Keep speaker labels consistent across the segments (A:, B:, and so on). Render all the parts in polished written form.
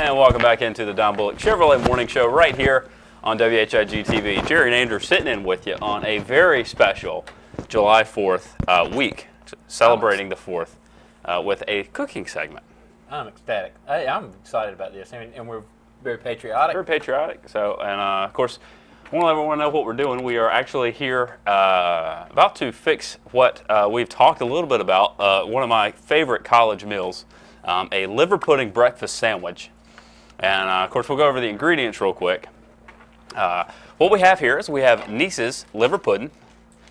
A: And welcome back into the Don Bullock Chevrolet Morning Show right here on WHIG-TV. Jerry and Andrew sitting in with you on a very special July 4th week, celebrating the 4th with a cooking segment.
B: I'm ecstatic. I'm excited about this, and we're very patriotic.
A: Very patriotic. So, and of course, I want to let everyone know what we're doing. We are actually here about to fix what we've talked a little bit about, one of my favorite college meals, a liver pudding breakfast sandwich. And of course, we'll go over the ingredients real quick. What we have here is we have Neese's liver pudding.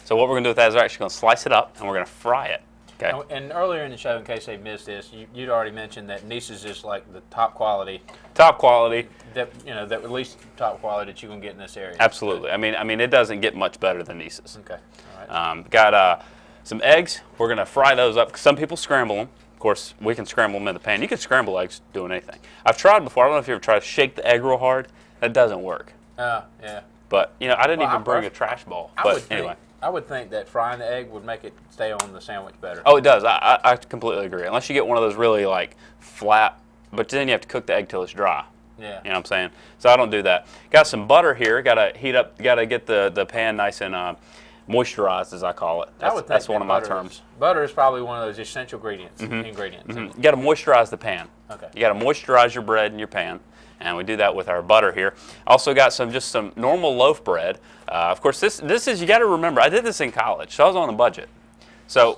A: So what we're going to do with that is we're actually going to slice it up and we're going to fry it. Okay.
B: And earlier in the show, in case they missed this, you'd already mentioned that Neese's is like the top quality.
A: Top quality.
B: That that at least top quality that you can get in this area.
A: Absolutely. I mean, it doesn't get much better than Neese's.
B: Okay. All right.
A: Got some eggs. We're going to fry those up. Some people scramble them. Of course, we can scramble them in the pan. You can scramble eggs doing anything. I've tried before. I don't know if you ever tried to shake the egg real hard. That doesn't work.
B: Yeah.
A: But I didn't even bring a trash ball. But anyway.
B: I would think that frying the egg would make it stay on the sandwich better.
A: Oh, it does. I completely agree. Unless you get one of those really like flat, but then you have to cook the egg till it's dry.
B: Yeah.
A: You know what I'm saying? So I don't do that. Got some butter here. Got to heat up. Got to get the pan nice and moisturized, as I call it. That's one of my terms.
B: Butter is probably one of those essential ingredients.
A: You got to moisturize the pan.
B: Okay.
A: You got to moisturize your bread in your pan. And we do that with our butter here. Also got just some normal loaf bread. Of course, this is, you got to remember, I did this in college, so I was on a budget. So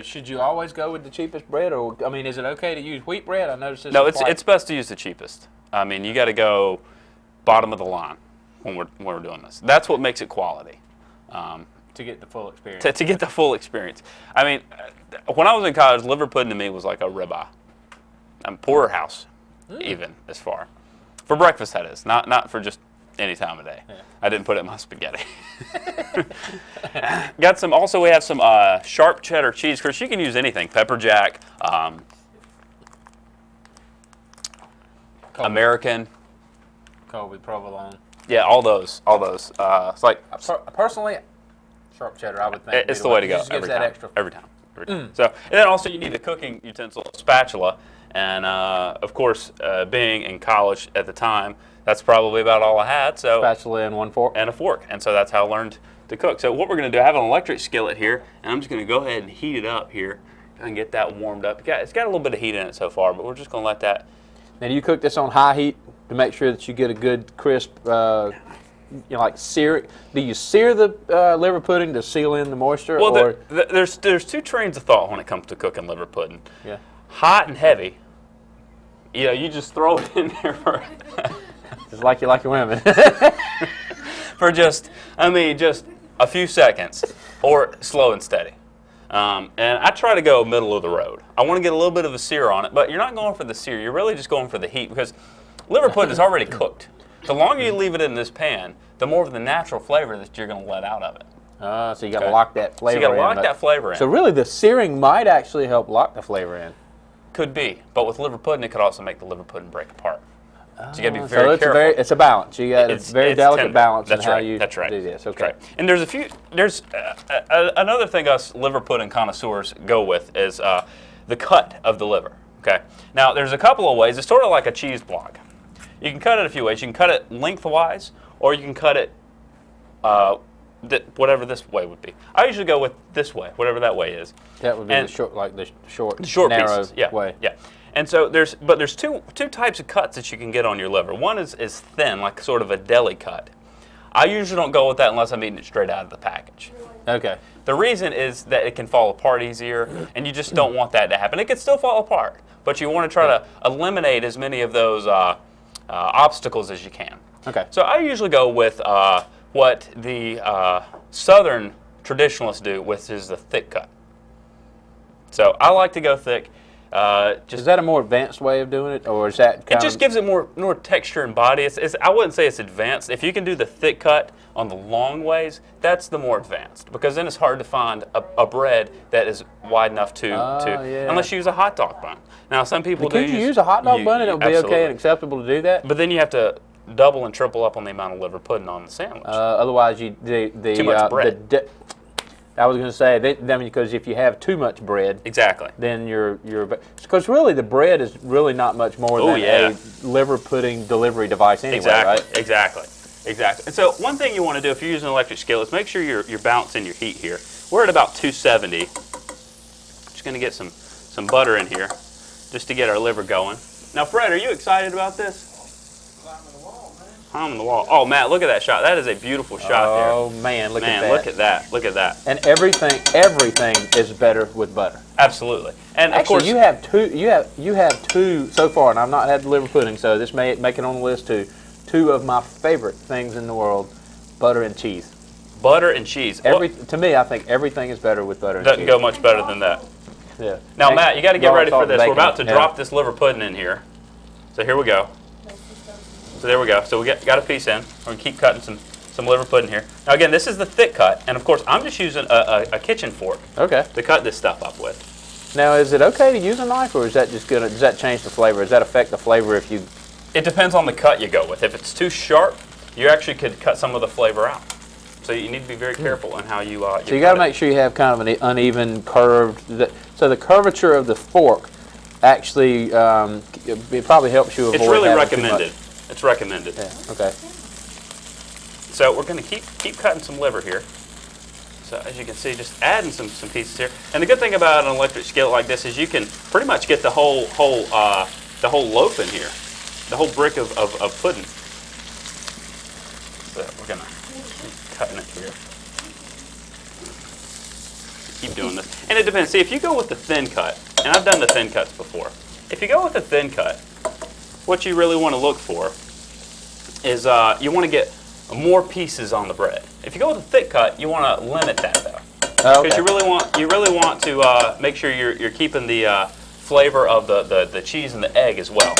B: should you always go with the cheapest bread, or I mean, is it okay to use wheat bread? I noticed this.
A: No, it's best to use the cheapest. I mean, you got to go bottom of the line when we're doing this. That's what makes it quality.
B: To get the full experience.
A: To get the full experience. I mean, when I was in college, liver pudding to me was like a ribeye. Porterhouse, even as far. For breakfast, that is. Not for just any time of day.
B: Yeah.
A: I didn't put it in my spaghetti. Got some. Also, we have some sharp cheddar cheese. Of course, you can use anything. Pepper jack, American.
B: Colby, provolone.
A: Yeah, all those. It's like
B: personally, sharp cheddar. I would think
A: it's the way to go.
B: It just gives that extra.
A: Every time. So, and then also you need a cooking utensil, a spatula. And, of course, being in college at the time, that's probably about all I had. So
B: spatula and one fork.
A: And a fork. And so that's how I learned to cook. So what we're going to do, I have an electric skillet here, and I'm just going to go ahead and heat it up here and get that warmed up. It's got a little bit of heat in it so far, but we're just going to let that.
B: Now, do you cook this on high heat to make sure that you get a good crisp, like sear it? Do you sear the liver pudding to seal in the moisture?
A: Well, there's two trains of thought when it comes to cooking liver pudding.
B: Yeah.
A: Hot and heavy. You just throw it in there for
B: just like you like your women.
A: for just a few seconds, or slow and steady. And I try to go middle of the road. I want to get a little bit of a sear on it, but you're not going for the sear. You're really just going for the heat, because liver pudding is already cooked. The longer you leave it in this pan, the more of the natural flavor that you're going to let out of it.
B: So you got to lock that flavor in.
A: So you got to lock that flavor in.
B: So really, the searing might actually help lock the flavor in.
A: Could be, but with liver pudding, it could also make the liver pudding break apart. So you got to be very careful.
B: It's a balance. You got a very delicate balance in how you
A: do
B: this. Okay.
A: Right. And there's another thing us liver pudding connoisseurs go with is the cut of the liver. Okay. Now there's a couple of ways. It's sort of like a cheese block. You can cut it a few ways. You can cut it lengthwise, or you can cut it whatever this way would be. I usually go with this way, whatever that way is.
B: That would be the short,
A: narrow
B: pieces.
A: way. Yeah. And so there's two types of cuts that you can get on your liver. One is thin, like sort of a deli cut. I usually don't go with that unless I'm eating it straight out of the package.
B: Okay.
A: The reason is that it can fall apart easier, and you just don't want that to happen. It can still fall apart, but you want to try to eliminate as many of those obstacles as you can.
B: Okay.
A: So I usually go with what the Southern traditionalists do, which is the thick cut. So I like to go thick.
B: Is that a more advanced way of doing it, or is that
A: it just gives it more texture and body? I wouldn't say it's advanced. If you can do the thick cut on the long ways, that's the more advanced, because then it's hard to find a bread that is wide enough unless you use a hot dog bun. Now some people
B: Can you use a hot dog bun and it'll be okay and acceptable to do that?
A: But then you have to double and triple up on the amount of liver pudding on the sandwich.
B: Otherwise,
A: too much bread.
B: I was going to say that, because if you have too much bread,
A: exactly,
B: then because really the bread is really not much more than a liver pudding delivery device anyway,
A: exactly,
B: right?
A: Exactly. And so one thing you want to do if you're using an electric skillet is make sure you're balancing your heat here. We're at about 270. Just going to get some butter in here just to get our liver going. Now, Fred, are you excited about this? On the wall. Oh, Matt, look at that shot. That is a beautiful shot there.
B: Oh man, look at that.
A: Look at that. Look at that.
B: And everything is better with butter.
A: Absolutely. And
B: actually,
A: of course,
B: you have two so far, and I've not had the liver pudding, so this may make it on the list too. Two of my favorite things in the world: butter and cheese.
A: Butter and cheese.
B: To me, I think everything is better with butter and cheese.
A: Doesn't go much better than that.
B: Yeah.
A: Now, Matt, you got to get ready for this. We're about to drop this liver pudding in here. So here we go. So there we go. So we got a piece in. We're going to keep cutting some liver pudding here. Now again, this is the thick cut, and of course I'm just using a kitchen fork to cut this stuff up with.
B: Now is it okay to use a knife, or is that just gonna, does that change the flavor? Does that affect the flavor if you...
A: It depends on the cut you go with. If it's too sharp, you actually could cut some of the flavor out. So you need to be very careful in how you
B: so you got to make sure you have kind of an uneven curved... So the curvature of the fork actually, it probably helps you avoid...
A: It's really recommended. It's recommended.
B: Yeah, okay.
A: So we're going to keep cutting some liver here. So as you can see, just adding some pieces here. And the good thing about an electric skillet like this is you can pretty much get the whole loaf in here, the whole brick of pudding. So we're going to keep cutting it here. Keep doing this. And it depends. See, if you go with the thin cut, and I've done the thin cuts before, if you go with the thin cut, what you really want to look for is you want to get more pieces on the bread. If you go with a thick cut, you want to limit that though, because you really want to make sure you're keeping the flavor of the cheese and the egg as well.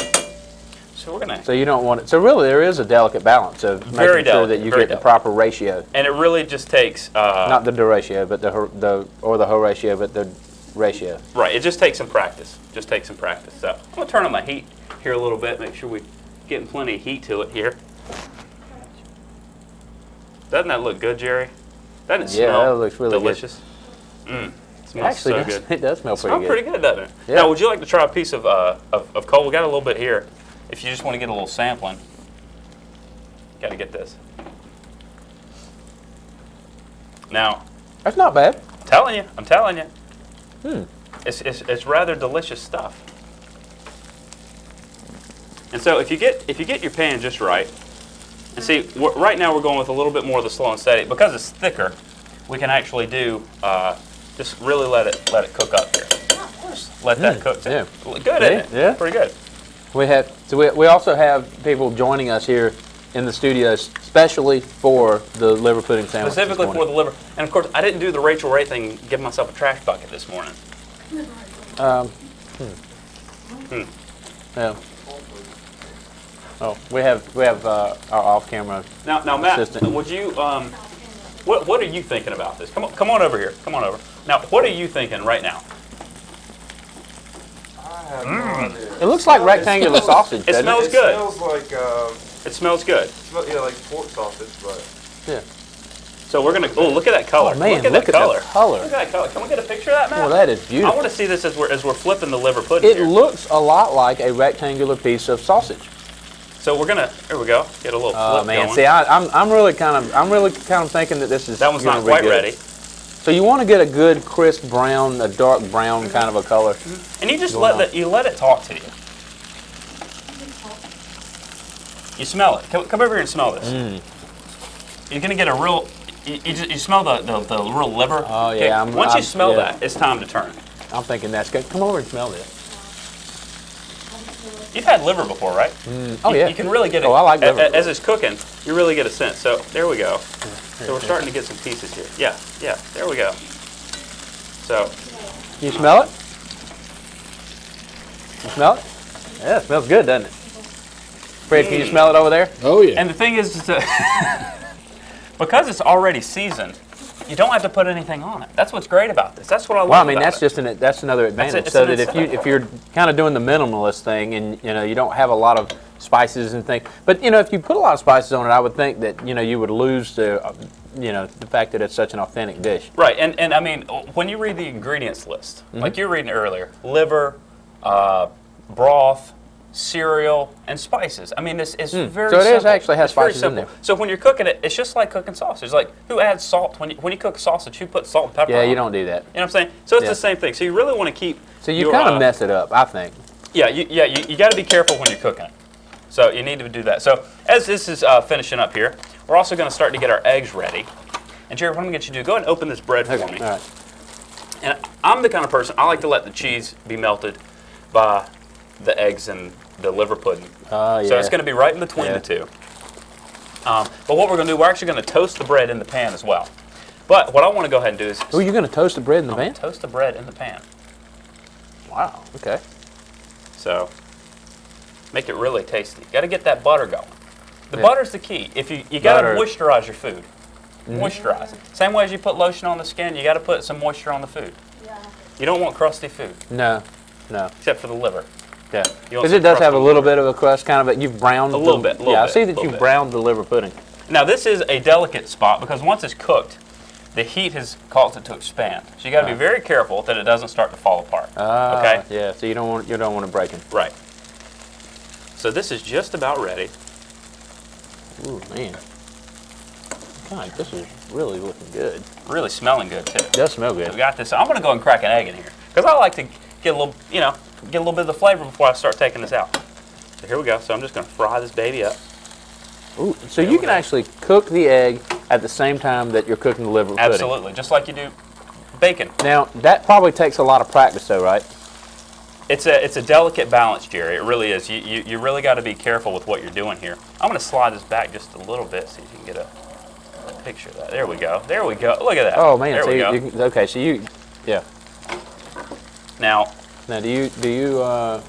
A: So we're gonna.
B: So you don't want it. So really, there is a delicate balance of making sure that you get the proper ratio.
A: And it really just takes
B: not the ratio, but the whole ratio, but the ratio.
A: Right. It just takes some practice. Just takes some practice. So I'm gonna turn on my heat here a little bit. Make sure we're getting plenty of heat to it here. Doesn't that look good, Jerry? Doesn't it smell
B: that looks really
A: delicious?
B: Good.
A: It smells so good.
B: It does smell pretty good.
A: Smells pretty good, doesn't it?
B: Yeah.
A: Now, would you like to try a piece of coal? We got a little bit here. If you just want to get a little sampling, got to get this. Now,
B: that's not bad.
A: I'm telling you. It's rather delicious stuff. And so if you get your pan just right, and see, right now we're going with a little bit more of the slow and steady. Because it's thicker, we can actually do, just really let it cook up here. Just let that cook.
B: Yeah.
A: Good, isn't it?
B: Yeah.
A: Pretty good.
B: We also have people joining us here in the studio, especially for the liver pudding sandwich.
A: Specifically for the liver. And of course, I didn't do the Rachel Ray thing, give myself a trash bucket this morning.
B: Yeah. Oh, we have our off-camera.
A: Now, Matt,
B: assistant.
A: would you what are you thinking about this? Come on over here. Come on over. Now, what are you thinking right now?
C: I have no idea.
B: It looks like rectangular sausage.
A: It smells good.
C: It smells like
A: it smells good.
C: yeah, like pork sausage, but
B: yeah.
A: So we're gonna. Oh, look at that color.
B: Oh, man,
A: look at that color.
B: color.
A: Look at that color. Can we get a picture of that, Matt?
B: Well, that is beautiful.
A: I want to see this as we're flipping the liver pudding.
B: It looks a lot like a rectangular piece of sausage.
A: So we're gonna. Here we go. Get a little flip
B: Oh man,
A: going.
B: see, I'm really kind of thinking that this is.
A: That one's not
B: be
A: quite
B: good.
A: ready.
B: So you want to get a good crisp brown, a dark brown kind of a color.
A: And you just let it talk to you. You smell it. Come over here and smell this. You're gonna get a real. You smell the real liver.
B: Oh yeah.
A: Okay. Once you smell that, it's time to turn.
B: I'm thinking that's good. Come over and smell this.
A: You've had liver before, right?
B: Oh yeah.
A: You can really get it.
B: Oh, I like liver.
A: As it's cooking, you really get a sense. So there we go. So we're starting to get some pieces here. Yeah. There we go. So.
B: You smell it? You smell it? Yeah, it smells good, doesn't it? Fred, can you smell it over there?
D: Oh yeah.
A: And the thing is, because it's already seasoned, you don't have to put anything on it. That's what's great about this. That's what I love.
B: Well, I mean,
A: about
B: that's
A: it.
B: that's another advantage.
A: It's
B: So
A: an
B: that if you're kind of doing the minimalist thing, and you don't have a lot of spices and things. But you know, if you put a lot of spices on it, I would think that you would lose the the fact that it's such an authentic dish.
A: Right, and I mean, when you read the ingredients list, like you were reading earlier, liver, broth, cereal, and spices. I mean, this is very
B: so it
A: simple.
B: actually has spices in there.
A: So when you're cooking it, it's just like cooking sausage. Like, who adds salt when you cook a sausage? Who puts salt and pepper on it?
B: You don't do that.
A: You know what I'm saying? So it's the same thing. So you really want to keep.
B: So you kind of mess it up, I think.
A: Yeah, you got to be careful when you're cooking it. So you need to do that. So as this is finishing up here, we're also going to start to get our eggs ready. And Jerry, what I'm going to get you to do, go ahead and open this bread for me.
B: All right.
A: And I'm the kind of person, I like to let the cheese be melted by the eggs and the liver pudding. So it's going to be right in between the two. But what we're going to do, we're actually going to toast the bread in the pan as well. But what I want to go ahead and do is...
B: Oh, you're going to toast the bread in the pan?
A: Toast the bread in the pan.
B: Wow, okay.
A: So, make it really tasty. You got to get that butter going. The butter's the key. If you got to moisturize your food. Moisturize it. Same way as you put lotion on the skin, you got to put some moisture on the food. Yeah. You don't want crusty food.
B: No.
A: Except for the liver.
B: Yeah. Because it does have a little bit of a crust, kind of. You've browned
A: a little bit.
B: I see that you've browned the liver pudding.
A: Now this is a delicate spot because once it's cooked, the heat has caused it to expand. So you got to be very careful that it doesn't start to fall apart. Okay.
B: Yeah. So you don't want to break it.
A: Right. So this is just about ready.
B: Ooh, man. God, this is really looking good.
A: Really smelling good too.
B: It does smell good.
A: So we got this. I'm going to go and crack an egg in here because I like to get a little, get a little bit of the flavor before I start taking this out. So here we go. So I'm just going to fry this baby up.
B: Ooh, so you can actually cook the egg at the same time that you're cooking the liver pudding.
A: Absolutely, just like you do bacon.
B: Now that probably takes a lot of practice, though, right?
A: It's a delicate balance, Jerry. It really is. You really got to be careful with what you're doing here. I'm going to slide this back just a little bit so you can get a picture of that. There we go. There we go. Look at that.
B: Oh man.
A: There
B: So
A: we go.
B: Okay. So yeah.
A: Now
B: do you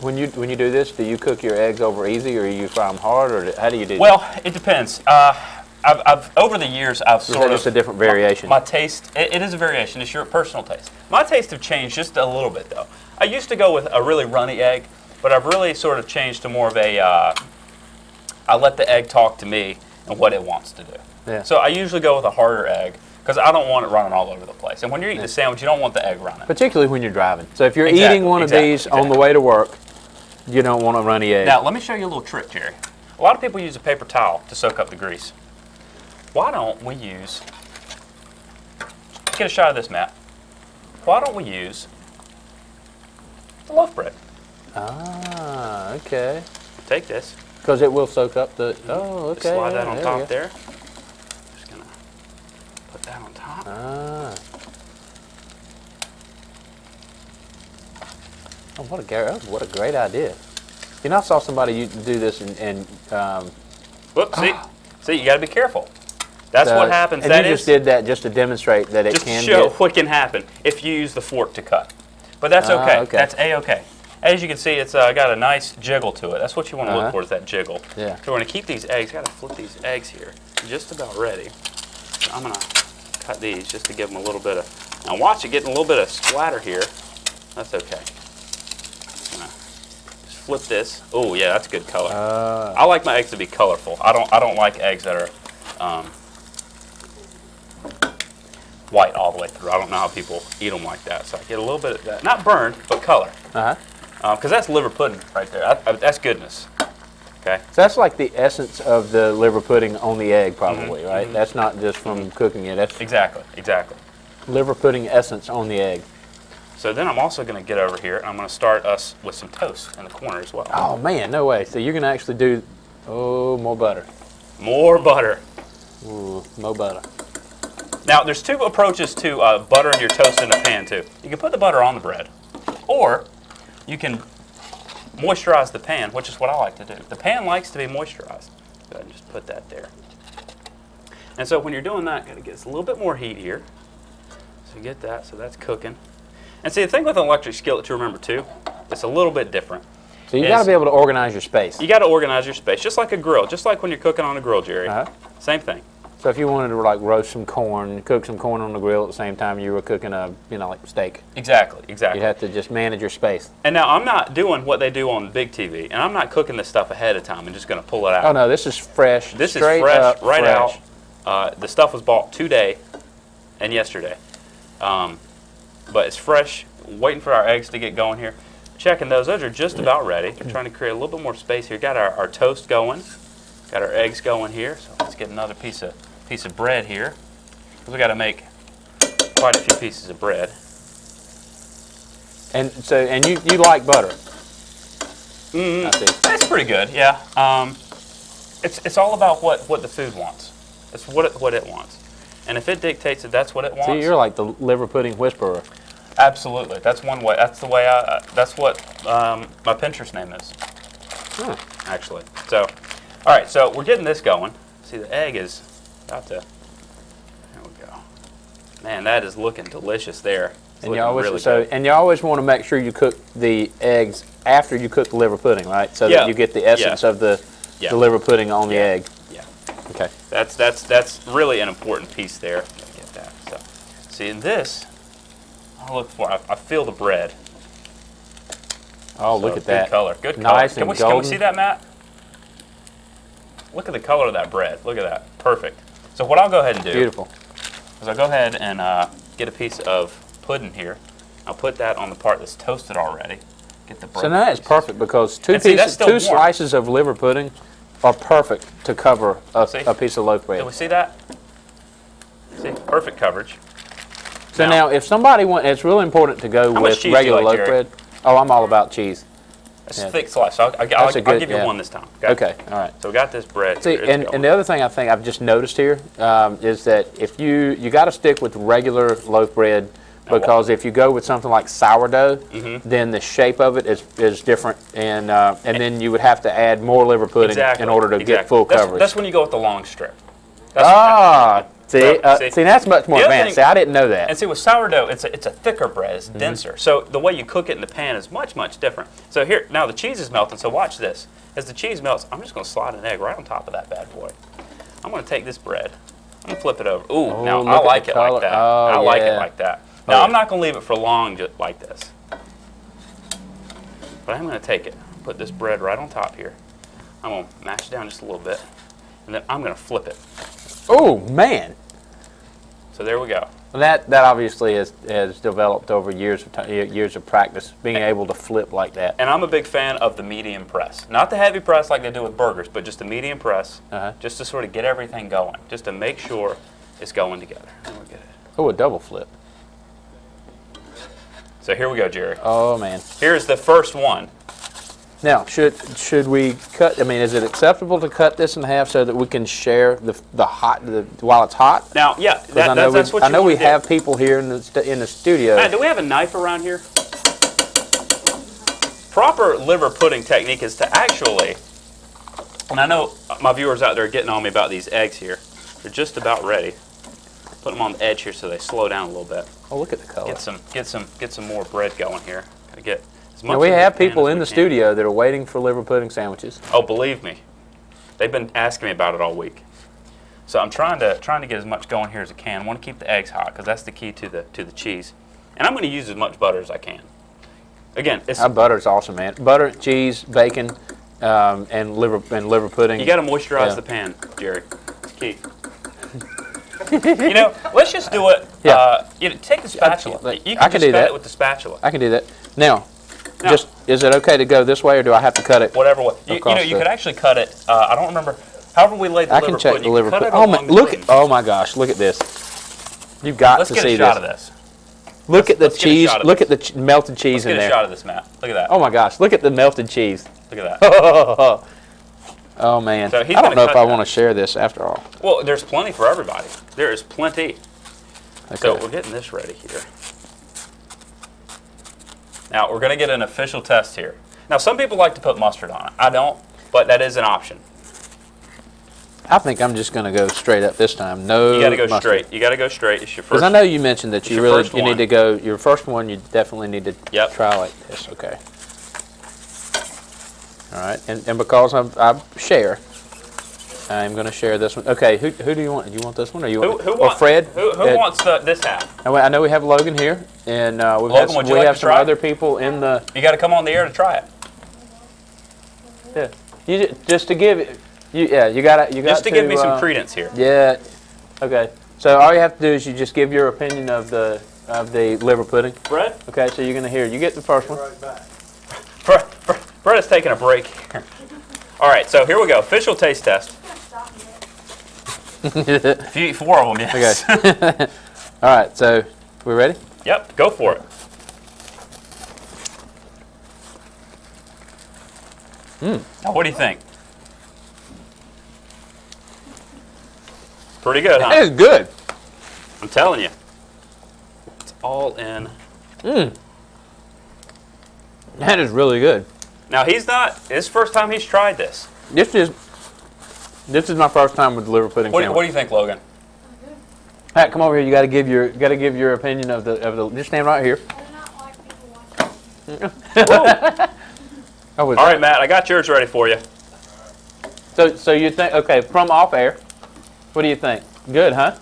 B: when you do this, do you cook your eggs over easy, or do you fry them hard, or how do you do?
A: Well, it depends. I've over the years I've sort of
B: just a different variation.
A: My taste, it is a variation. It's your personal taste. My taste have changed just a little bit though. I used to go with a really runny egg, but I've really sort of changed to more of a. I let the egg talk to me and what it wants to do.
B: Yeah.
A: So I usually go with a harder egg because I don't want it running all over the place. And when you're eating a sandwich, you don't want the egg running.
B: Particularly when you're driving. So if you're eating one of these on the way to work, you don't want a runny egg.
A: Now, let me show you a little trick, Jerry. A lot of people use a paper towel to soak up the grease. Why don't we use, get a shot of this, Matt. Why don't we use the loaf bread?
B: Ah, okay.
A: Take this.
B: Because it will soak up the, okay.
A: Just slide that on top there. Just going to put that on top.
B: Ah. Oh, what a great idea. You know, I saw somebody do this and
A: Whoops, see, you got to be careful. That's what happens.
B: And you just did that just to demonstrate that it can
A: just to show what can happen if you use the fork to cut. But that's okay. That's A-okay. As you can see, it's got a nice jiggle to it. That's what you want to look for, is that jiggle.
B: Yeah.
A: So we're going to keep these eggs. Got to flip these eggs here. Just about ready. So I'm going to cut these just to give them a little bit of. Now watch it getting a little bit of splatter here. That's okay. Just flip this. Oh yeah, that's good color. I like my eggs to be colorful. I don't like eggs that are white all the way through. I don't know how people eat them like that. So I get a little bit of that, not burned, but color. Because that's liver pudding right there. That's goodness. Okay.
B: So that's like the essence of the liver pudding on the egg, probably, right? That's not just from cooking it. That's
A: exactly.
B: Liver pudding essence on the egg.
A: So then I'm also going to get over here and I'm going to start us with some toast in the corner as well.
B: Oh man, no way. So you're going to actually do, more butter.
A: More butter.
B: Ooh, more butter.
A: Now there's two approaches to buttering your toast in a pan too. You can put the butter on the bread, or you can moisturize the pan, which is what I like to do. The pan likes to be moisturized. Go ahead and just put that there. And so when you're doing that, got to get a little bit more heat here. So you get that, so that's cooking. And see, the thing with an electric skillet to remember too, it's a little bit different.
B: So you got to be able to organize your space.
A: You got to organize your space, just like a grill, just like when you're cooking on a grill, Jerry. Same thing.
B: So if you wanted to like roast some corn, cook some corn on the grill at the same time you were cooking a, like steak.
A: Exactly, exactly.
B: You have to just manage your space.
A: And now I'm not doing what they do on Big TV, and I'm not cooking this stuff ahead of time and just going to pull it out.
B: Oh no, this is fresh.
A: This is
B: straight
A: fresh,
B: up
A: right
B: fresh.
A: out. The stuff was bought today and yesterday. But it's fresh, waiting for our eggs to get going here. Checking those are just about ready. We're trying to create a little bit more space here. Got our toast going, got our eggs going here. So let's get another piece of bread here. We got to make quite a few pieces of bread.
B: And you like butter?
A: I see. That's pretty good, yeah. It's all about what the food wants. It's what it wants. And if it dictates that that's what it wants.
B: See, you're like the liver pudding whisperer.
A: Absolutely. That's one way. That's the way that's what my Pinterest name is. Actually. So, all right. So we're getting this going. See, the egg is about to. There we go. Man, that is looking delicious there.
B: And you always want to make sure you cook the eggs after you cook the liver pudding, right? So that you get the essence of the liver pudding on the egg.
A: Yeah.
B: Okay.
A: That's really an important piece there. Get that. So, see, in this. I feel the bread.
B: Oh, so look at that.
A: Good color. Good
B: nice
A: color.
B: and golden.
A: Can we see that, Matt? Look at the color of that bread. Look at that. Perfect. So what I'll go ahead and do
B: Beautiful.
A: is I'll go ahead and get a piece of pudding here. I'll put that on the part that's toasted already. Get the bread.
B: So now that's perfect because two slices of liver pudding are perfect to cover a piece of loaf bread.
A: Do we see that? See? Perfect coverage.
B: So now, if somebody wants, it's really important to go with regular loaf bread. Oh, I'm all about cheese.
A: That's a thick slice. I'll give you one this time.
B: Okay, all right.
A: So we got this bread.
B: See, and the other thing I think I've just noticed here is that if you got to stick with regular loaf bread because if you go with something like sourdough, then the shape of it is different, and then you would have to add more liver pudding in order to get full coverage.
A: That's when you go with the long strip.
B: See, that's much more advanced. See, I didn't know that.
A: And see, with sourdough, it's a thicker bread. It's denser. So the way you cook it in the pan is much, much different. So here, now the cheese is melting, so watch this. As the cheese melts, I'm just going to slide an egg right on top of that bad boy. I'm going to take this bread. I'm going to flip it over. Ooh, now I like it like that. I like it like that. Now, I'm not going to leave it for long just like this. But I'm going to take it, put this bread right on top here. I'm going to mash it down just a little bit, and then I'm going to flip it.
B: Oh, man.
A: So there we go.
B: That obviously has developed over years of practice, being able to flip like that.
A: And I'm a big fan of the medium press. Not the heavy press like they do with burgers, but just the medium press, just to sort of get everything going, just to make sure it's going together.
B: Oh, a double flip.
A: So here we go, Jerry.
B: Oh, man.
A: Here's the first one.
B: Now, should we cut? I mean, is it acceptable to cut this in half so that we can share while it's hot?
A: Now, yeah, that's what
B: I know we have people here in the studio.
A: Matt, do we have a knife around here? Proper liver pudding technique is to actually, and I know my viewers out there are getting on me about these eggs here. They're just about ready. Put them on the edge here so they slow down a little bit.
B: Oh, look at the color.
A: Get some more bread going here. Gotta get.
B: Now we have people in the studio that are waiting for liver pudding sandwiches.
A: Oh, believe me, they've been asking me about it all week. So I'm trying to get as much going here as I can. I want to keep the eggs hot because that's the key to the cheese. And I'm going to use as much butter as I can. Again,
B: butter's awesome, man. Butter, cheese, bacon, and liver pudding.
A: You got to moisturize the pan, Jerry. It's key. Let's just do it. Take the spatula. You can just cut it with the spatula.
B: I can do that. Now, is it okay to go this way, or do I have to cut it?
A: Whatever way. You could actually cut it. I don't remember. However we laid the liver pudding. I can check the liver pudding.
B: Oh my gosh! Look at this. You've got to see this.
A: Let's get a shot of this.
B: Look at the cheese. Look at the melted cheese in there.
A: Let's get a shot of this, Matt. Look at that.
B: Oh my gosh! Look at the melted cheese.
A: Look at that.
B: Oh man! So I don't know if I want to share this after all.
A: Well, there's plenty for everybody. There is plenty. Okay. So we're getting this ready here. Now, we're going to get an official test here. Now, some people like to put mustard on it. I don't, but that is an option.
B: I think I'm just going to go straight up this time. No,
A: you got to go straight. You got to go straight. It's your first.
B: Because I know you mentioned that you need to go. Your first one, you definitely need to try like this. Okay. All right, and because I share, I'm going to share this one. Okay, who do you want? Do you want this one, or you want?
A: Who
B: or
A: wants,
B: Fred?
A: Who wants this half?
B: I know we have Logan here, and
A: Logan,
B: we have some other people in the.
A: You got to come on the air to try it.
B: Yeah, just to give you got
A: just to give me some credence here.
B: Yeah. Okay. So all you have to do is you just give your opinion of the liver pudding.
A: Fred?
B: Okay, so you're going to hear. You get the first one.
C: Right back.
A: Fred is taking a break here. All right, so here we go. Official taste test. 4 of them, yes.
B: Okay. All right, so we ready?
A: Yep, go for it. Now, what do you think? Pretty good, huh?
B: That is good.
A: I'm telling you. It's all in.
B: That is really good.
A: Now, it's his first time he's tried this.
B: This is my first time with the liver pudding.
A: What do you think, Logan?
B: Pat, come over here. You got to give your opinion of the. Just stand right here.
D: I do not like people watching.
A: All right, Matt, I got yours ready for you.
B: So you think? Okay, from off air. What do you think? Good, huh?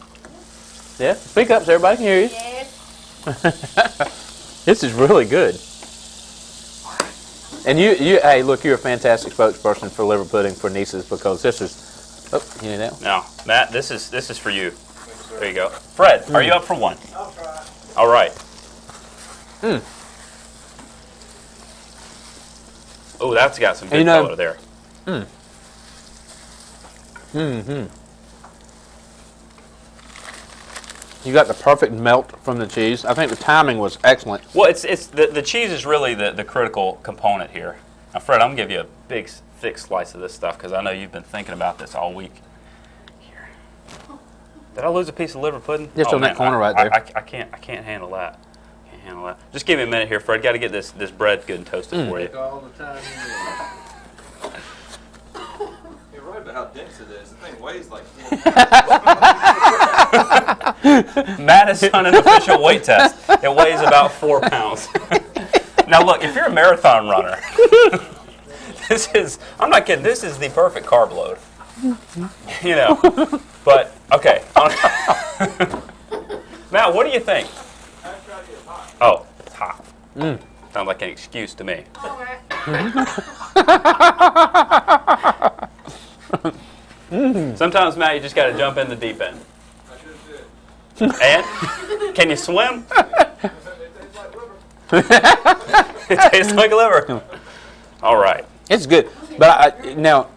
B: Yeah. Speak up so everybody can hear you.
D: Yes.
B: This is really good. And hey, look, you're a fantastic spokesperson for liver pudding for Neese's, because this is. Oh, you need that one?
A: Now, Matt, this is for you. There you go. Fred, are you up for one?
C: I'll try.
A: All right. Oh, that's got some good color there.
B: You got the perfect melt from the cheese. I think the timing was excellent.
A: Well, it's the cheese is really the critical component here. Now, Fred, I'm gonna give you a big, thick slice of this stuff because I know you've been thinking about this all week. Here. Did I lose a piece of liver pudding?
B: Just on that corner right there.
A: I can't handle that. Can't handle that. Just give me a minute here, Fred. Got to get this bread good and toasted for you.
C: All the time You're right about how dense it is. The thing weighs like 4 pounds.
A: Matt has done an official weight test. It weighs about 4 pounds. Now look, if you're a marathon runner, I'm not kidding, this is the perfect carb load. You know, but, okay. Matt, what do you think? Oh, it's hot. Sounds like an excuse to me. Sometimes, Matt, you just got to jump in the deep end. And can you swim? It tastes like liver. All right.
B: It's good, but now,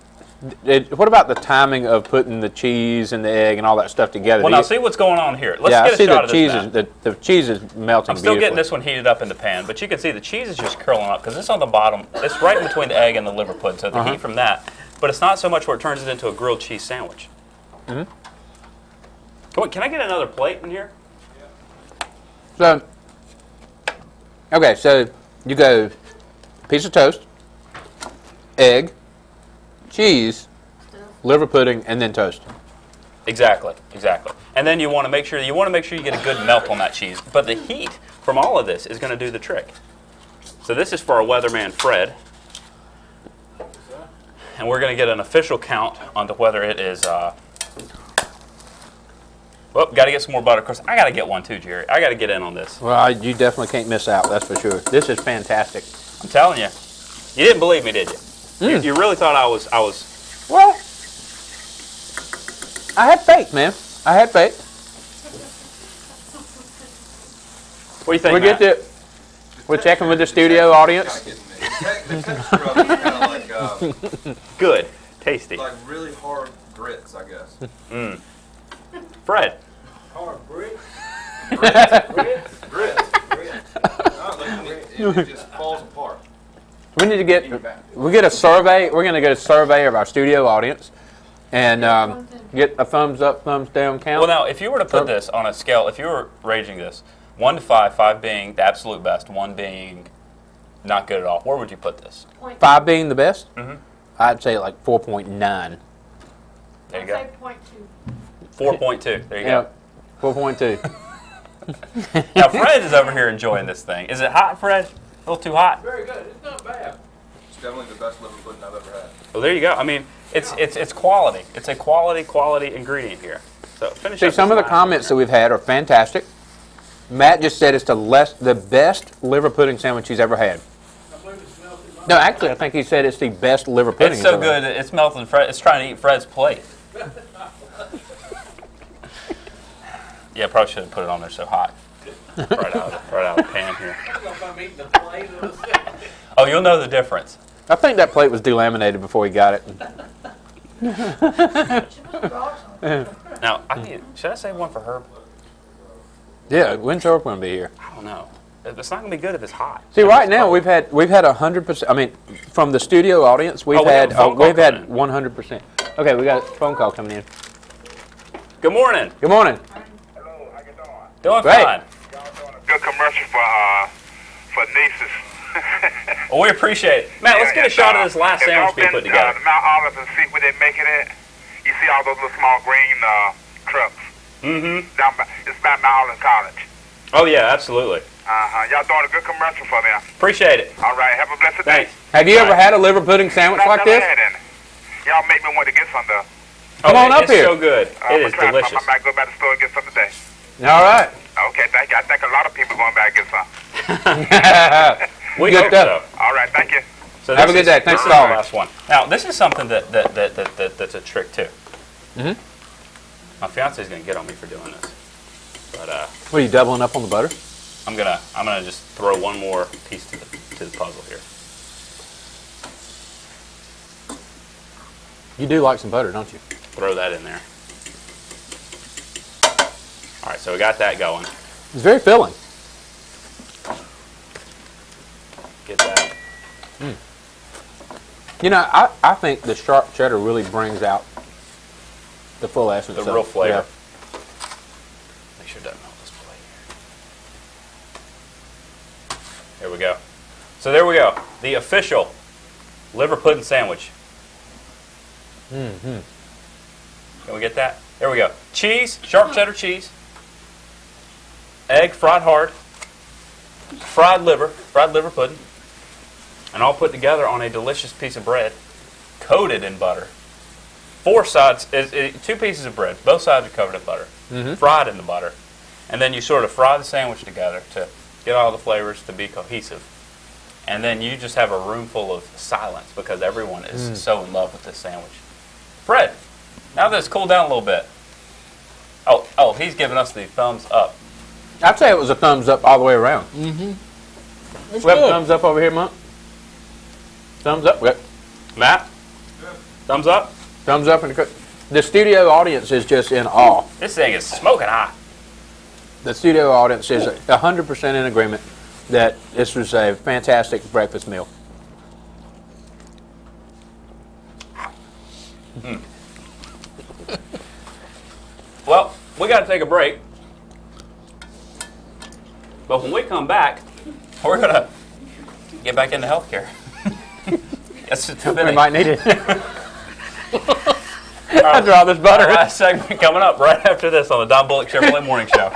B: what about the timing of putting the cheese and the egg and all that stuff together?
A: Well, now see what's going on here. Let's
B: I
A: get
B: see
A: a shot
B: the
A: of
B: cheese.
A: this.
B: The cheese is melting.
A: I'm still
B: beautifully.
A: getting this one heated up in the pan, but you can see the cheese is just curling up because it's on the bottom. It's right in between the egg and the liver pudding, so the heat from that. But it's not so much where it turns it into a grilled cheese sandwich. Can I get another plate in here?
B: So, okay, so you go piece of toast, egg, cheese, liver pudding, and then toast.
A: Exactly. And then you want to make sure you get a good melt on that cheese. But the heat from all of this is going to do the trick. So this is for our weatherman Fred, and we're going to get an official count on whether it is. Well, got to get some more butter. Of course, I got to get one too, Jerry. I got to get in on this.
B: Well, you definitely can't miss out. That's for sure. This is fantastic.
A: I'm telling you. You didn't believe me, did you? You really thought I was.
B: Well, I had faith, man. I had faith.
A: What do you think, Matt?
B: We're checking with the studio audience.
C: The texture of it is kind of like
A: Good, tasty.
C: like really hard grits, I guess.
A: Fred.
C: Hard grits? Grits. It just falls apart.
B: We need to get a survey. We're going to get a survey of our studio audience and get a thumbs up, thumbs down count.
A: Well, now, if you were to put this on a scale, if you were rating this 1 to 5, 5 being the absolute best, 1 being not good at all, where would you put this?
B: 5 being the best? I'd say like 4.9.
A: There you go.
D: 4.2.
A: 4.2. There you go.
B: 4.2.
A: Now, Fred is over here enjoying this thing. Is it hot, Fred? A little too hot?
C: Very good. It's not bad. definitely the best liver pudding I've ever had.
A: Well, there you go. I mean, it's quality. It's a quality ingredient here. So finish
B: See,
A: up
B: some
A: this
B: of the
A: last
B: comments that
A: one
B: we've had are fantastic. Matt just said it's the best liver pudding sandwich he's ever had. No, actually, I think he said it's the best liver
A: here.
B: pudding.
A: It's
B: he's
A: so
B: ever had.
A: good. It's melting. It's trying to eat Fred's plate. Yeah, probably should have put it on there so hot. right out of the pan here. Oh, you'll know the difference.
B: I think that plate was delaminated before he got it.
A: Now, should I save one for Herb?
B: Yeah, when's Herb going to be here?
A: I don't know. It's not going to be good if it's hot.
B: See, right now we've had 100%. I mean, from the studio audience, we've had 100%. Okay, we got a phone call coming in.
A: Good morning.
B: Good morning.
E: Hello, how you doing?
A: Doing
B: Great.
A: fine.
E: Y'all doing a good commercial for Neese's.
A: Well, we appreciate it. Matt, let's get a shot of this last sandwich we put together.
E: Mount Olive and see where they make it at. You see all those little small green trucks.
A: Mm-hmm.
E: It's by Mount Olive College.
A: Oh, yeah, absolutely.
E: Y'all doing a good commercial for them.
A: Appreciate it.
E: All right, have a blessed
A: Thanks.
E: day.
B: Have you ever had a liver pudding sandwich like this?
E: Y'all make me want to get some though.
B: Come on up
A: it's
B: here.
A: so good. It is delicious.
E: I might go back to the store and get some today.
B: All right.
E: Okay, thank you. I think a lot of people going back and get some.
A: We
B: Good
A: hope
B: stuff.
A: so.
E: All right, thank you.
A: So
B: Have a
A: this
B: good day.
A: is-
B: Thanks
A: this
B: for
A: is the
B: calling.
A: last one. Now, this is something that's a trick too.
B: Mm-hmm.
A: My fiance is going to get on me for doing this, but
B: What, are you doubling up on the butter?
A: I'm gonna just throw one more piece to the puzzle here.
B: You do like some butter, don't you?
A: Throw that in there. All right, so we got that going.
B: It's very filling.
A: Get that.
B: You know, I think the sharp cheddar really brings out the full essence.
A: The
B: of
A: real
B: it.
A: flavor.
B: Yeah.
A: Make sure it doesn't melt this plate here. There we go. So there we go. The official liver pudding sandwich.
B: Mm-hmm.
A: Can we get that? There we go. Cheese, sharp cheddar cheese, egg fried hard, fried liver pudding, and all put together on a delicious piece of bread, coated in butter. Four sides, two pieces of bread. Both sides are covered in butter, fried in the butter, and then you sort of fry the sandwich together to get all the flavors to be cohesive. And then you just have a room full of silence because everyone is so in love with this sandwich. Fred, now that it's cooled down a little bit. Oh, he's giving us the thumbs up.
B: I'd say it was a thumbs up all the way around. Mm-hmm. We have a thumbs up over here, Monk. Thumbs up. Good.
A: Matt, thumbs up.
B: Thumbs up. The studio audience is just in awe.
A: This thing is smoking hot.
B: The studio audience is 100% in agreement that this was a fantastic breakfast meal.
A: Well, we got to take a break. But when we come back, we're going to get back into healthcare. Yes, it's
B: We might need it. I'd draw this butter.
A: Last segment coming up right after this on the Don Bullock Chevrolet Morning Show.